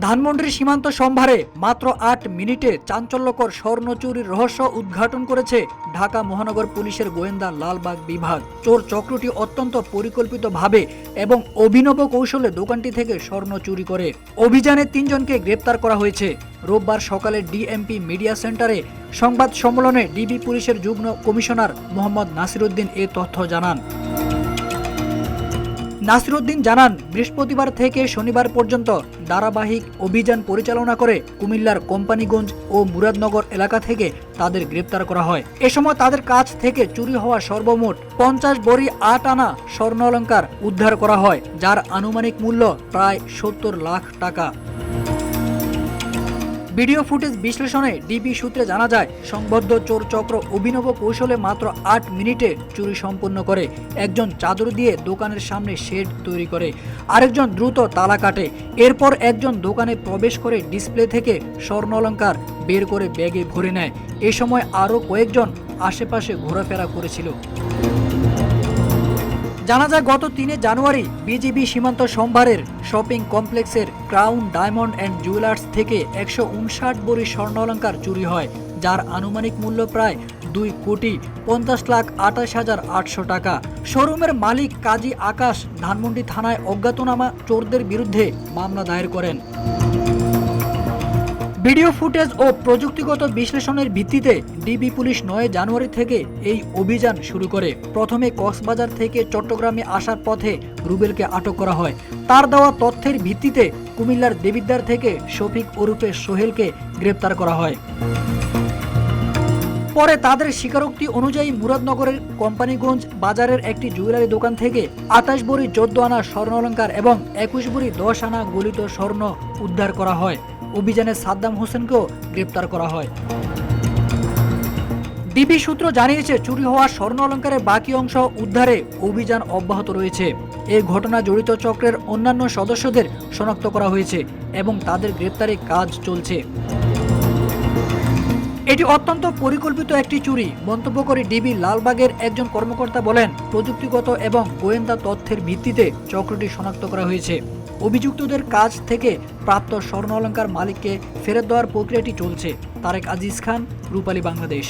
ধানমন্ডির সীমান্ত সম্ভারে মাত্র ৮ মিনিটে চাঞ্চল্যকর স্বর্ণ চুরির রহস্য উদ্ঘাটন করেছে ঢাকা মহানগর পুলিশের গোয়েন্দা লালবাগ বিভাগ। চোর চক্রটি অত্যন্ত পরিকল্পিতভাবে এবং অভিনব কৌশলে দোকানটি থেকে স্বর্ণ চুরি করে। অভিযানে ৩ জনকে গ্রেপ্তার করা হয়েছে। রোববার সকালে ডিএমপি মিডিয়া সেন্টারে সংবাদ সম্মেলনে ডিবি পুলিশের যুগ্ম কমিশনার মোহাম্মদ নাসিরউদ্দিন এ তথ্য জানান। নাসিরউদ্দিন জানান, বৃহস্পতিবার থেকে শনিবার পর্যন্ত ধারাবাহিক অভিযান পরিচালনা করে কুমিল্লার কোম্পানিগঞ্জ ও মুরাদনগর এলাকা থেকে তাদের গ্রেপ্তার করা হয়। এ সময় তাদের কাছ থেকে চুরি হওয়া সর্বমোট 50 ভরি 8 আনা স্বর্ণ অলংকার উদ্ধার করা হয়, যার আনুমানিক মূল্য প্রায় 70 লাখ টাকা। ভিডিও ফুটেজ বিশ্লেষণে ডিবি সূত্রে জানা যায়, সংবদ্ধ চোর চক্র অভিনব কৌশলে মাত্র 8 মিনিটে চুরি সম্পন্ন করে। একজন চাদর দিয়ে দোকানের সামনে শেড তৈরি করে, আরেকজন দ্রুত তালা কাটে। এরপর একজন দোকানে প্রবেশ করে ডিসপ্লে থেকে স্বর্ণ অলংকার বের করে ব্যাগে ভরে নেয়। এ সময় আরও কয়েকজন আশেপাশে ঘোরাফেরা করেছিল। জানা যায়, গত ৩ জানুয়ারি বিজিবি সীমান্ত সম্ভারের শপিং কমপ্লেক্সের ক্রাউন ডায়মন্ড অ্যান্ড জুয়েলার্স থেকে ১৫৯ ভরি স্বর্ণ অলংকার চুরি হয়, যার আনুমানিক মূল্য প্রায় ২,২৫,২৮,৮০০ টাকা। শোরুমের মালিক কাজী আকাশ ধানমন্ডি থানায় অজ্ঞাতনামা চোরদের বিরুদ্ধে মামলা দায়ের করেন। ভিডিও ফুটেজ ও প্রযুক্তিগত বিশ্লেষণের ভিত্তিতে ডিবি পুলিশ ৯ জানুয়ারি থেকে এই অভিযান শুরু করে। প্রথমে কক্সবাজার থেকে চট্টগ্রামে আসার পথে রুবেলকে আটক করা হয়। তার দেওয়া তথ্যের ভিত্তিতে কুমিল্লার দেবিদ্বার থেকে শফিক ওরফে সোহেলকে গ্রেপ্তার করা হয়। পরে তাদের স্বীকারোক্তি অনুযায়ী মুরাদনগরের কোম্পানিগঞ্জ বাজারের একটি জুয়েলারি দোকান থেকে ২৮ ভরি ১৪ আনা স্বর্ণ অলংকার এবং ২১ ভরি ১০ আনা গলিত স্বর্ণ উদ্ধার করা হয়। অভিযানে সাদ্দাম হোসেনকেও গ্রেপ্তার করা হয়। ডিবি সূত্র জানিয়েছে, চুরি হওয়া স্বর্ণ অলংকারের বাকি অংশ উদ্ধারে অভিযান অব্যাহত রয়েছে। এই ঘটনা জড়িত চক্রের অন্যান্য সদস্যদের শনাক্ত করা হয়েছে এবং তাদের গ্রেপ্তারে কাজ চলছে। এটি অত্যন্ত পরিকল্পিত একটি চুরি মন্তব্য করে ডিবি লালবাগের একজন কর্মকর্তা বলেন, প্রযুক্তিগত এবং গোয়েন্দা তথ্যের ভিত্তিতে চক্রটি শনাক্ত করা হয়েছে। অভিযুক্তদের কাছ থেকে প্রাপ্ত স্বর্ণ অলংকার মালিককে ফেরত দেওয়ার প্রক্রিয়াটি চলছে। তারেক আজিজ খান, রূপালী বাংলাদেশ।